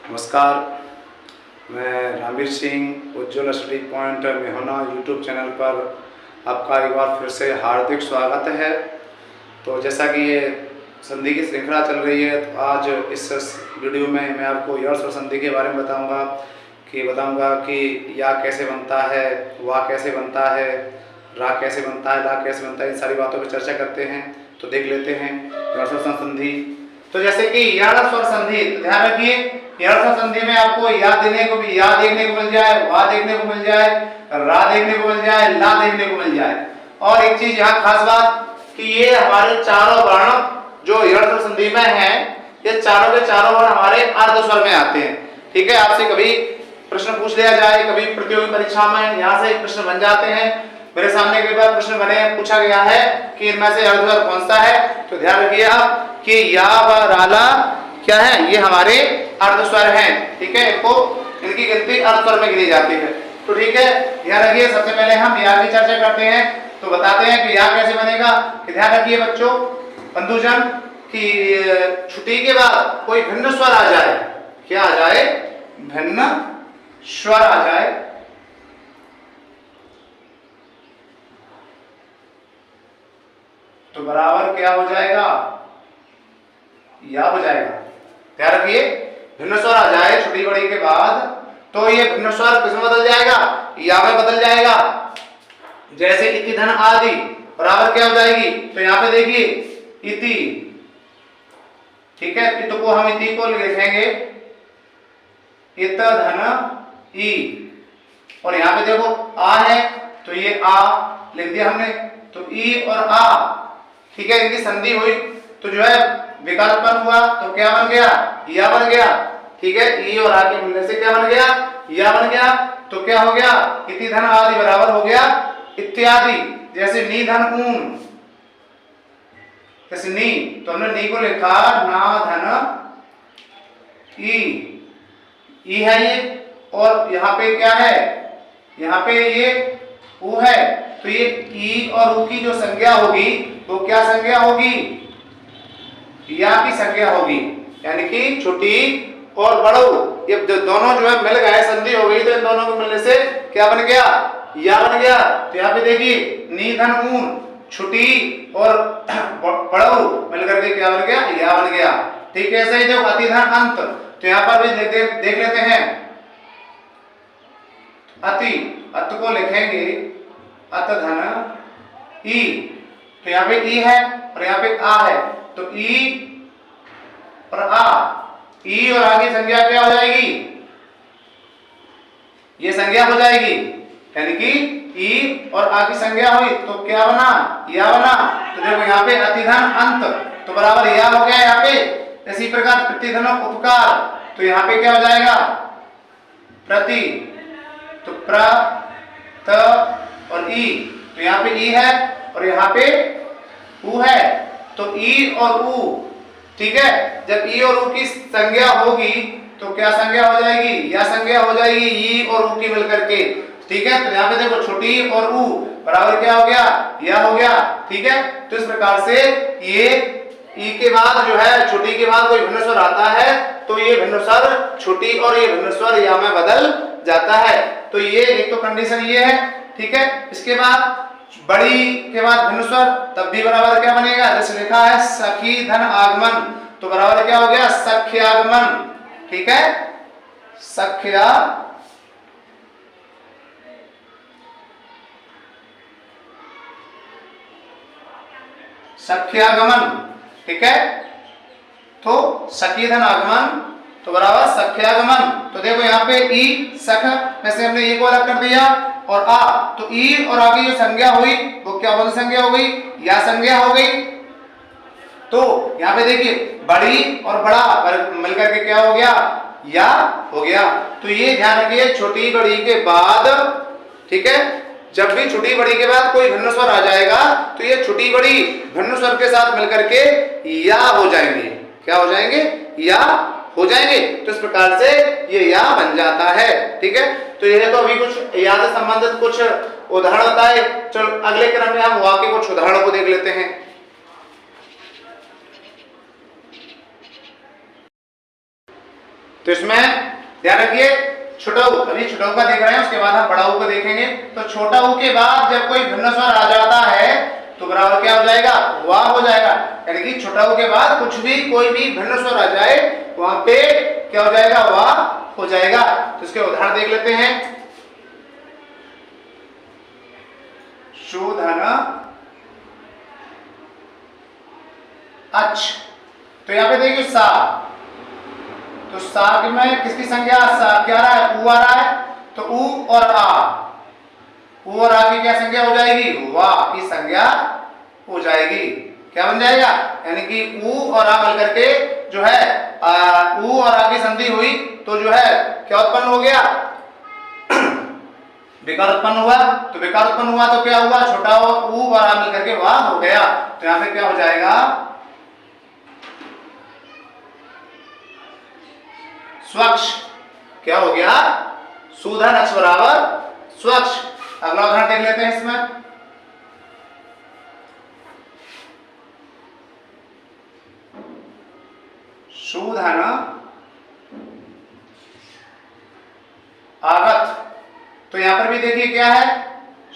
नमस्कार, मैं रामवीर सिंह उज्ज्वल study point मेहना YouTube channel पर आपका एक बार फिर से हार्दिक स्वागत है। तो जैसा कि ये संधि की श्रृंखला चल रही है, तो आज इस वीडियो में मैं आपको यर्स और संधि के बारे में बताऊंगा कि या कैसे बनता है, वाह कैसे बनता है, रा कैसे बनता है, ला कैसे बनता है, इन सारी बातों पर चर्चा करते हैं। तो देख लेते हैं यर्स और संधि। तो जैसे कि यर्स और संधि, तो ध्यान रखिए यर्स और संधि में आपको या देखने को मिल जाए, वाह देखने को मिल जाए, रा देखने को मिल जाए, ला देखने को मिल जाए। और एक चीज यहाँ खास बात कि ये हमारे चारों वर्ण जो यर्स और संधि में हैं, ये चारों के चारों वर्ण हमारे अर्ध स्वर में आते हैं। ठीक है, आपसे कभी प्रश्न पूछ लिया जाए, कभी प्रतियोगी परीक्षा में यहाँ से प्रश्न बन जाते हैं। मेरे सामने कई बार प्रश्न बने, पूछा गया है कि इनमें से अर्ध स्वर कौन सा है। तो ध्यान रखिए आप कि या व राला क्या है, ये हमारे अर्ध स्वर हैं। ठीक है, इनको इनकी गिनती अर्ध स्वर में गिनी जाती है। तो ठीक है, ध्यान रखिए सबसे पहले हम या की चर्चा करते हैं। तो बताते हैं कि या कैसे बनेगा। कि ध्यान रखिए बच्चों, बंधुजन, कि छुट्टी के बाद कोई भिन्न स्वर आ जाए, क्या आ जाए, भिन्न स्वर आ जाए, तो बराबर क्या हो जाएगा, या हो जाएगा। ध्यान रखिए, भिन्न स्वर आ जाए छोटी बड़ी के बाद, तो ये भिन्न स्वर किसमें बदल जाएगा, या में बदल जाएगा। जैसे इति धन आदि बराबर क्या हो जाएगी, तो यहाँ पे देखिए इति। ठीक है, इत को हम इति को लिखेंगे इत धन ई, और यहाँ पे देखो आ है, तो ये आ लिख दिया हमने, तो ई और आ। ठीक है, इनकी संधि हुई तो जो है विकल्प उत्पन्न हुआ, तो क्या बन गया, या बन गया। ठीक है, ई और आ के मिलने से क्या बन गया, या बन गया। तो क्या हो गया, इति धन आदि बराबर हो गया इत्यादि। जैसे नी धन ऊन, जैसे नी, तो हमने नी को लिखा ना धन ई है ये, और यहाँ पे क्या है, यहाँ पे ये ऊ है, तो ये ई और ऊ की जो संज्ञा होगी वो क्या संज्ञा होगी, या की संज्ञा होगी। यानी कि छोटी और बड़ो ये दोनों जो है मिल गए, संधि हो गई, तो इन दोनों को मिलने से क्या बन गया, या बन गया। तो यहाँ पे देखिए नी धन ऊन, छुटी और बड़ो मिलकर के क्या बन गया, या बन गया। ठीक है, ऐसे ही देखो अति धन अंत, तो यहाँ पर भी देख लेते हैं। अति, अत को लिखेंगे अत धन ई, तो यहाँ पे ई है और यहाँ पे आ है, तो ई और आ, ई और आ की संज्ञा क्या हो जाएगी, ये संज्ञा हो जाएगी। यानी कि ई और आ की संज्ञा हुई तो क्या बना, या बना। तो देखो यहाँ पे अतिधन अंत, तो बराबर या हो गया यहाँ पे। इसी प्रकार प्रतिधन उपकार, तो यहाँ पे क्या हो जाएगा, प्रति, तो प्र त और ई, तो यहाँ पे ई है और यहाँ पे ऊ है, तो ई और ऊ। ठीक है, जब ई और ऊ की संज्ञा होगी तो क्या संज्ञा हो जाएगी, या संज्ञा हो जाएगी ई और ऊ की मिलकर के। ठीक है, तो यहाँ पे देखो छोटी और ऊ बराबर क्या हो गया, या हो गया। ठीक है, तो इस प्रकार से ये ई के बाद जो है, छोटी के बाद कोई भिन्न स्वर आता है, तो ये भिन्न स्वर छोटी और ये भिन्न स्वर या में बदल जाता है। तो ये एक तो कंडीशन ये है। ठीक है, इसके बाद बड़ी के बाद भिन्न स्वर, तब भी बराबर क्या बनेगा, जैसे लिखा है सखी धन आगमन, तो बराबर क्या हो गया, सख्यागमन। ठीक है, सख्या सख्यागमन। ठीक है, तो सखी धन आगमन, तो बराबर सख्यागमन। तो देखो यहाँ पे ई सख में से हमने ई को अलग कर दिया, और आ, तो ई और आगे जो संज्ञा हुई वो क्या बन संज्ञा हो गई, या संज्ञा हो गई। तो यहाँ पे देखिए बड़ी और बड़ा मिलकर के क्या हो गया, या हो गया। तो ये ध्यान रखिए छोटी बड़ी के बाद, ठीक है, जब भी छोटी बड़ी के बाद कोई भिन्न स्वर आ जाएगा तो ये छोटी बड़ी भिन्न स्वर के साथ मिलकर के या हो जाएंगे। क्या हो जाएंगे, या हो जाएंगे। तो इस प्रकार से ये या बन जाता है। ठीक है, तो यह तो अभी कुछ या से संबंधित कुछ उदाहरण बताए। चलो अगले क्रम में हम वाक्य कुछ उदाहरणों को देख लेते हैं। तो इसमें ध्यान रखिए छोटा ऊ, अभी छोटा ऊ का देख रहे हैं, उसके बाद हम बड़ा ऊ को देखेंगे। तो छोटा ऊ के बाद जब कोई भिन्न स्वर आ जाता है तो बराबर क्या हो जाएगा, वाह हो जाएगा। यानी कि छोटा ऊ के बाद कुछ भी कोई भी भिन्न स्वर आ जाए वहां पे क्या हो जाएगा, वाह हो जाएगा। तो इसके उदाहरण देख लेते हैं। शूधन अच्छ, तो यहाँ पे देखिए सा, तो सा में किसकी संज्ञा सा क्या रहा है, ऊ आ रहा है। तो ऊ और आ, ऊ और आ की क्या संज्ञा हो जाएगी, वाह की संज्ञा हो जाएगी। क्या बन जाएगा, यानी कि ऊ और आ मिलकर के जो है ऊ और आ की संधि हुई तो जो है क्या उत्पन्न हो गया, विकार उत्पन्न हुआ। तो विकार उत्पन्न हुआ तो क्या हुआ, छोटा ऊ और आ मिलकर के वाह हो गया। तो यहां पे क्या हो जाएगा, स्वच्छ। क्या हो गया, शूधन अक्ष बराबर स्वच्छ। अगला उदाहरण देख लेते हैं इसमें। शूधन आगत, तो यहां पर भी देखिए क्या है,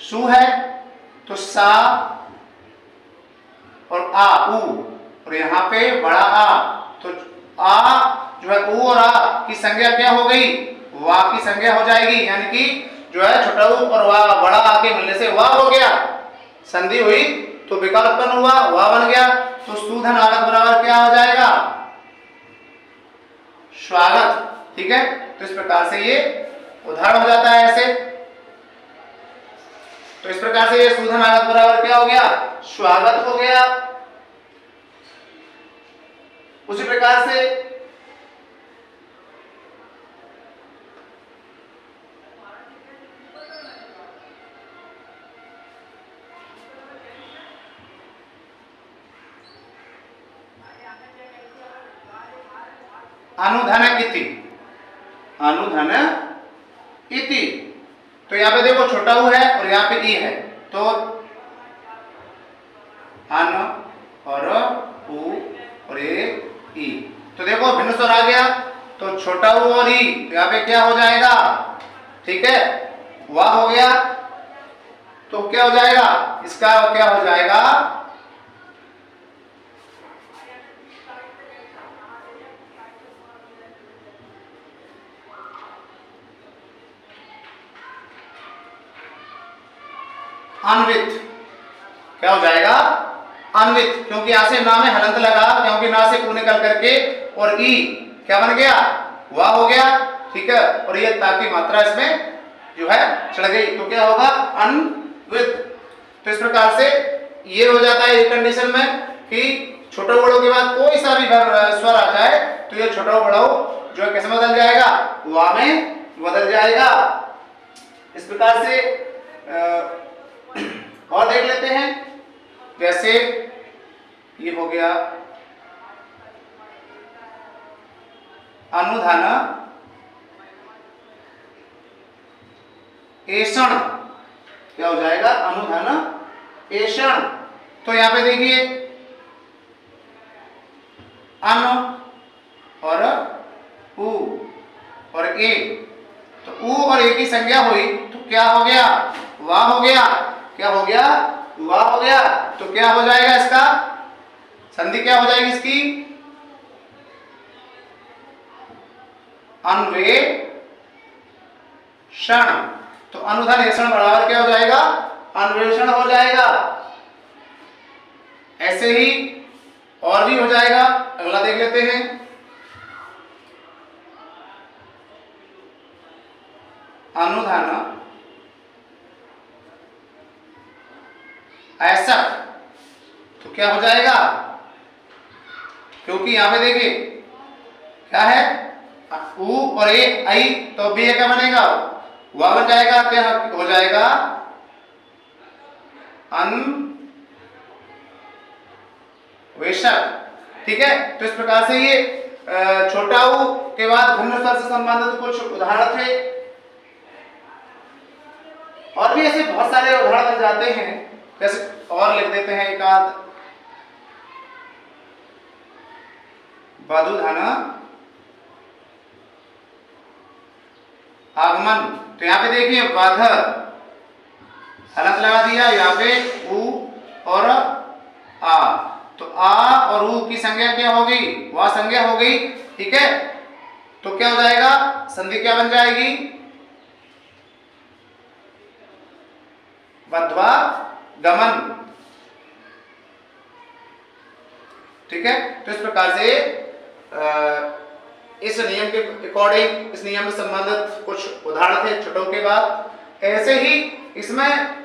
शू है तो सा और आ ऊ, और यहां पे बड़ा आ, तो आ जो है ऊ और आ की संज्ञा क्या हो गई, वाह की संज्ञा हो जाएगी। यानी कि जो है छोटा ऊ और वाह बड़ा आ के मिलने से वाह हो गया, संधि हुई तो विकार उत्पन्न हुआ, वाह बन गया। तो शूधन आगत बराबर क्या हो जाएगा, स्वागत। ठीक है, तो इस प्रकार से ये उदाहरण हो जाता है ऐसे। तो इस प्रकार से ये शूधन आगत बराबर क्या हो गया, स्वागत हो गया। उसी प्रकार से अनुधन इति, अनुधन इति, तो यहां पे देखो छोटा ऊ है और यहां पे ई है, तो अन और ऊ और ए ई, तो देखो भिन्न स्वर आ गया। तो छोटा ऊ और ई, तो यहां पे क्या हो जाएगा, ठीक है, वाह हो गया। तो क्या हो जाएगा, इसका क्या हो जाएगा, अन्वित। क्या हो जाएगा, अन्वित, क्योंकि यहां से ना में हलंत लगा, क्योंकि ना से कू निकल करके और ई क्या बन गया, वाह हो गया। ठीक है, और ये ता की मात्रा इसमें जो है चढ़ गई, तो क्या होगा, अन्वित। तो इस प्रकार से ये हो जाता है एक कंडीशन में कि छोटा बड़ों के बाद कोई सा भी स्वर आ जाए तो ये छोटा बड़ा जो है कैसे बदल जाएगा, वाह में बदल जाएगा। इस प्रकार से और देख लेते हैं। जैसे ये हो गया अनुधन ऐषण, क्या हो जाएगा, अनुधन ऐषण। तो यहां पे देखिए अन और ऊ और ए, तो ऊ और ए की संज्ञा हुई तो क्या हो गया, वाह हो गया। क्या हो गया, वाह हो गया। तो क्या हो जाएगा, इसका संधि क्या हो जाएगी इसकी, अन्वेषण। तो अनुधन ऐषण बराबर क्या हो जाएगा, अन्वेषण हो जाएगा। ऐसे ही और भी हो जाएगा। अगला देख लेते हैं। अनुधन ऐसक, तो क्या हो जाएगा, क्योंकि यहां पे देखिए क्या है, ऊ और ए आई, तो बी क्या बनेगा, वह बन जाएगा। क्या हो जाएगा, अन्वेषक। ठीक है, तो इस प्रकार से ये छोटा ऊ के बाद भिन्न स्वर से संबंधित कुछ उदाहरण थे, और भी ऐसे बहुत सारे उदाहरण बन जाते हैं। जैसे और लिख देते हैं एक आध, बधुधन आगमन। तो यहाँ पे देखिए वध, हलंत लगा दिया, यहाँ पे उ और आ। तो आ और उ की संज्ञा क्या हो गई? वा संज्ञा हो गई। ठीक है, तो क्या हो जाएगा? संधि क्या बन जाएगी? वध्वा गमन। ठीक है, तो इस प्रकार से इस नियम के अकॉर्डिंग, इस नियम से संबंधित कुछ उदाहरण थे छठों के बाद। ऐसे ही इसमें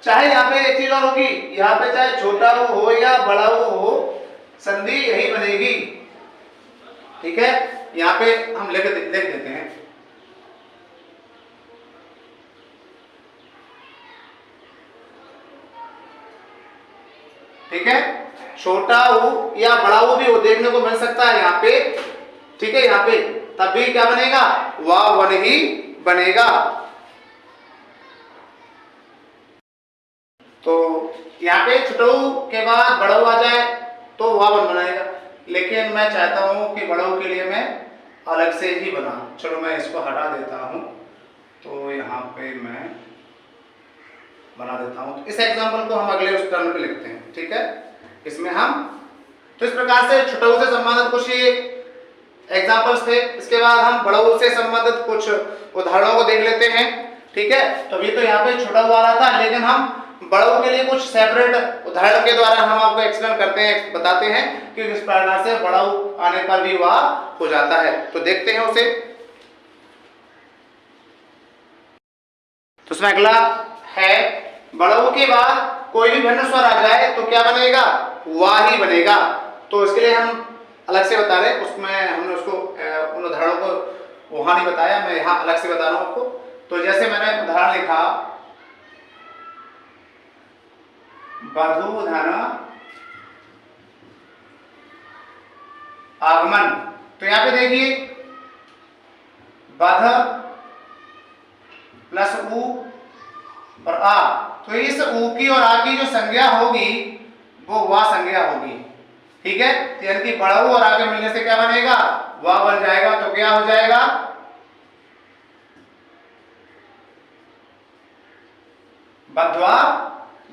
चाहे यहाँ पे एक चीज और होगी, यहाँ पे चाहे छोटा ऊ हो या बड़ा ऊ हो, संधि यही बनेगी। ठीक है, यहाँ पे हम लिख देते हैं। ठीक है, छोटा ऊ या बड़ा ऊ भी वो देखने को मिल सकता है यहाँ पे। ठीक है, यहाँ पे तब भी क्या बनेगा? वाह वन ही बनेगा। तो यहाँ पे छोटा ऊ के बाद बड़ा ऊ आ जाए तो वाह वन बनेगा, लेकिन मैं चाहता हूं कि बड़ा ऊ के लिए मैं अलग से ही बना। चलो मैं इसको हटा देता हूं, तो यहाँ पे मैं बना देता हूं। इस एग्जाम्पल को हम अगले उस टर्म पे लिखते हैं। ठीक है, इसमें हम तो इस प्रकार से छोटा ऊ से संबंधित कुछ ही एग्जाम्पल्स थे। इसके बाद हम बड़ा ऊ से संबंधित कुछ उदाहरणों को देख लेते हैं। ठीक है, तो अभी तो यहाँ पे छोटा ऊ आ रहा था, लेकिन हम बड़ा ऊ के लिए कुछ सेपरेट उदाहरण के द्वारा हम आपको एक्सप्लेन करते हैं, बताते हैं कि किस प्रकार से बड़ा ऊ आने पर भी वाह हो जाता है। तो देखते हैं उसे। तो उसमें अगला है, बड़ा ऊ के बाद कोई भी भिन्न स्वर आ जाए तो क्या बनेगा? वाह ही बनेगा। तो इसके लिए हम अलग से बता रहे हैं, उसमें हमने उसको उन उदाहरणों को वहां नहीं बताया, मैं यहाँ अलग से बता रहा हूं आपको। तो जैसे मैंने उदाहरण लिखा, वधु धन आगमन। तो यहाँ पे देखिए वध प्लस उ और आ, तो इस उ की और आ की जो संज्ञा होगी वो वा संज्ञा होगी। ठीक है, यानी कि बड़ा ऊ और आ के मिलने से क्या बनेगा? वाह बन जाएगा। तो क्या हो जाएगा? वध्वा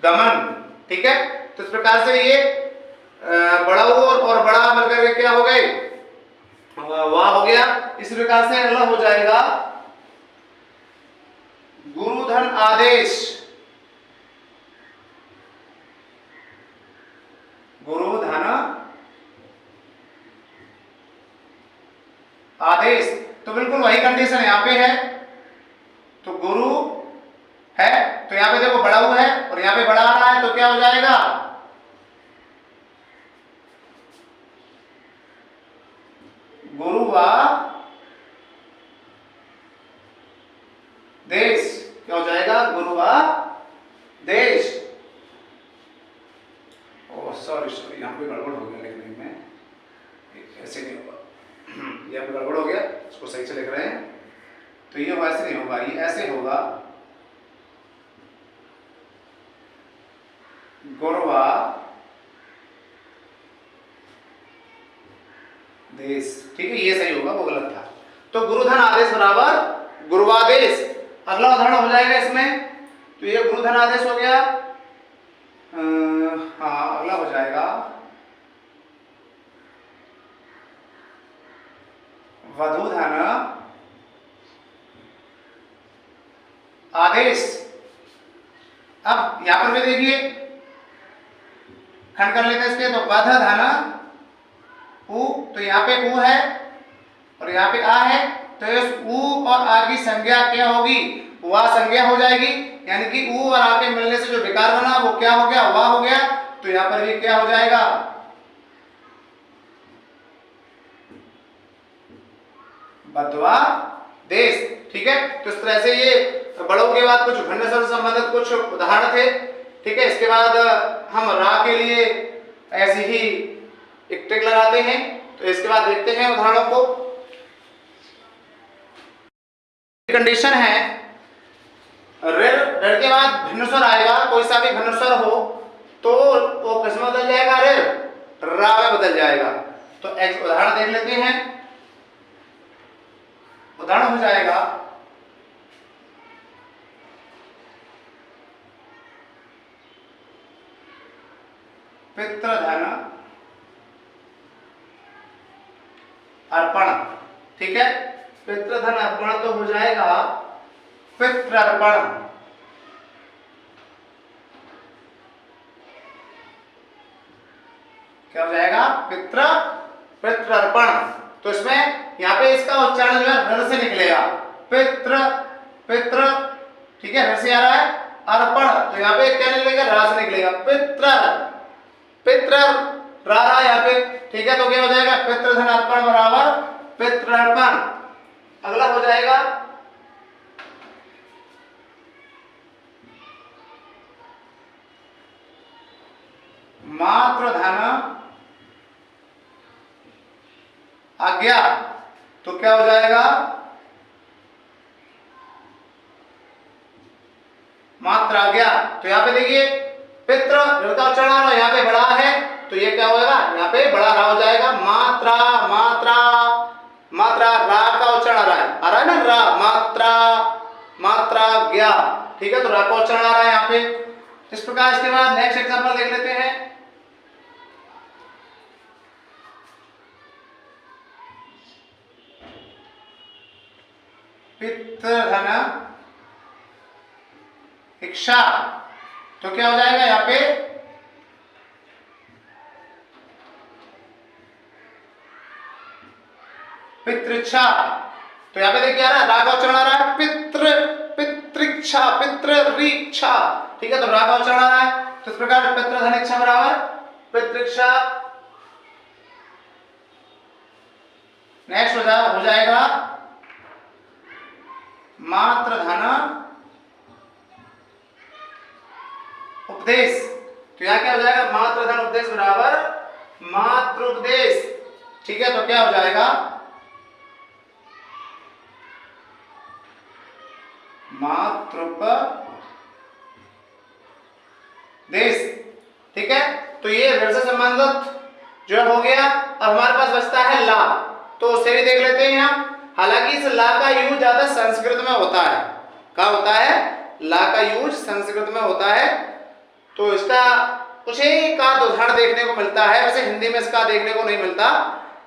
गमन। ठीक है, तो इस प्रकार से ये बड़ा ऊ और बड़ा मिलकर के क्या हो गए? वाह हो गया। इस प्रकार से अगला हो जाएगा गुरुधन आदेश। गुरुधन आदेश, तो बिल्कुल वही कंडीशन यहाँ पे है। तो गुरु है, तो यहाँ पे देखो बड़ा ऊ है और यहाँ पे बड़ा आ रहा है, तो क्या हो जाएगा? गुरुवा देश। क्या हो जाएगा? गुरुवा देश। ओ सॉरी, यहाँ पे गड़बड़ हो गया लिखने में, ऐसे नहीं होगा। यहाँ पे गड़बड़ हो गया, इसको सही से लिख रहे हैं। तो ये वैसे नहीं होगा, ये ऐसे होगा, गुरुवा देश। ठीक है, ये सही होगा, वो गलत था। तो गुरुधन आदेश बराबर गुरुवादेश। अगला उदाहरण हो जाएगा इसमें, तो ये गुरुधन आदेश हो गया। हाँ, अगला हो जाएगा वधूधन आदेश। अब यहां पर भी देखिए, खंड कर लेते हैं इसके। तो वध धन उ, तो यहाँ पे उ है और यहाँ पे आ है, तो इस उ और आ की संज्ञा क्या होगी? वा संज्ञा हो जाएगी। यानी कि उ और आ के मिलने से जो विकार बना वो क्या हो गया? वा हो गया। तो यहाँ पर भी क्या हो जाएगा? वध्वा देश। ठीक है, तो इस तरह से ये बड़ों के बाद कुछ भिन्न स्वर से संबंधित कुछ उदाहरण थे। ठीक है, इसके बाद हम रा के लिए ऐसी ही एक ट्रिक लगाते हैं। तो इसके बाद देखते हैं उदाहरणों को। कंडीशन है, ऋ के बाद भिन्न स्वर आएगा, कोई सा भी भिन्न स्वर हो तो वो किस में बदल जाएगा? ऋ रा में बदल जाएगा। तो एक उदाहरण देख लेते हैं। उदाहरण हो जाएगा पितृधन अर्पण। ठीक है, पितृधन अर्पण तो हो जाएगा पितृर्पण। क्या हो जाएगा? पितृर्पण। तो इसमें यहाँ पे इसका उच्चारण जो है र से निकलेगा, पितृ। ठीक है, र से आ रहा है, अर्पण तो यहाँ पे क्या निकलेगा? रा से निकलेगा, पितृ रा यहाँ पे। ठीक है, तो क्या हो जाएगा? पितृधन अर्पण बराबर पितृर्पण। अगला हो जाएगा मातृधन आज्ञा। तो क्या हो जाएगा? मात्र आज्ञा। तो यहाँ पे देखिए पितृ का उच्चारण आ रहा है, यहाँ पे बड़ा है तो ये क्या होगा? यहाँ पे बड़ा रा हो जाएगा, मात्रा मात्रा मात्रा। रा का उच्चारण आ रहा है ना, रा मात्रा मात्रा ज्ञा। ठीक है, तो रा का उच्चारण आ रहा है यहाँ पे। इस प्रकार इसके बाद नेक्स्ट एग्जांपल देख लेते हैं। पितृधन इच्छा। तो क्या हो जाएगा यहाँ पे? पितृच्छा। तो यहाँ पे देखिए आ रहा है, रा का उच्चारण आ रहा है, पितृच्छा पितृरीक्षा। ठीक है, तो रा का उच्चारण आ रहा है। तो इस प्रकार पितृधन इच्छा बराबर पितृक्षा। नेक्स्ट हो जाएगा मातृधन उपदेश। तो यहाँ क्या हो जाएगा? मातृधन उपदेश बराबर मातृपदेश। ठीक है, तो क्या हो जाएगा? मातृपदेश। ठीक है, तो ये ऋण से संबंधित जो हो गया। अब हमारे पास बचता है ला, तो उसे भी देख लेते हैं हम। हालांकि इस ला का यूज ज्यादा संस्कृत में होता है। क्या होता है? ला का यूज संस्कृत में होता है। तो इसका कुछ एक आध उदाहरण देखने को मिलता है, वैसे हिंदी में इसका देखने को नहीं मिलता,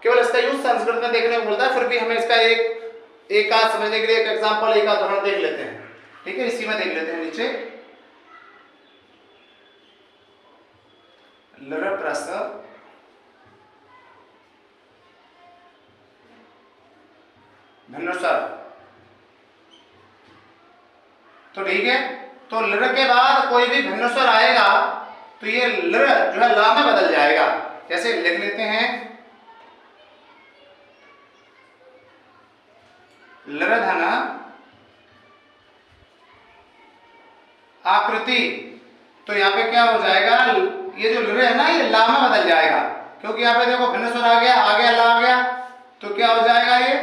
केवल इसका यूज संस्कृत में देखने को मिलता है। फिर भी हमें इसका एक आध समझने के लिए एक एग्जांपल, एक आध उदाहरण देख लेते हैं। ठीक है, इसी में देख लेते हैं नीचे। लर प्रस धनुषर। तो ठीक है, तो लर के बाद कोई भी धनुषर आएगा तो ये लर जो है ला में बदल जाएगा। जैसे लिख लेते हैं लरधन आकृति। तो यहाँ पे क्या हो जाएगा? ये जो लर है ना, ये ला में बदल जाएगा, क्योंकि यहाँ पे देखो धनुषर आ गया ला आ गया। तो क्या हो जाएगा? ये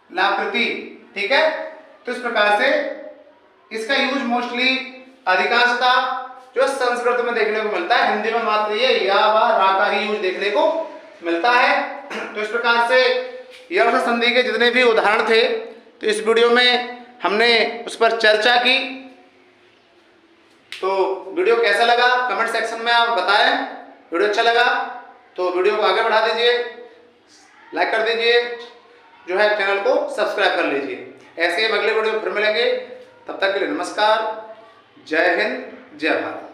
लाकृति। ठीक है, तो इस प्रकार से इसका यूज मोस्टली अधिकांशता जो संस्कृत में देखने को मिलता है, हिंदी में मात्र ये या व रा का ही यूज देखने को मिलता है। तो इस प्रकार से यह संधि के जितने भी उदाहरण थे, तो इस वीडियो में हमने उस पर चर्चा की। तो वीडियो कैसा लगा कमेंट सेक्शन में आप बताएं। वीडियो अच्छा लगा तो वीडियो को आगे बढ़ा दीजिए, लाइक कर दीजिए, जो है चैनल को सब्सक्राइब कर लीजिए। ऐसे ही अगले वीडियो फिर मिलेंगे, तब तक के लिए नमस्कार, जय हिंद, जय भारत।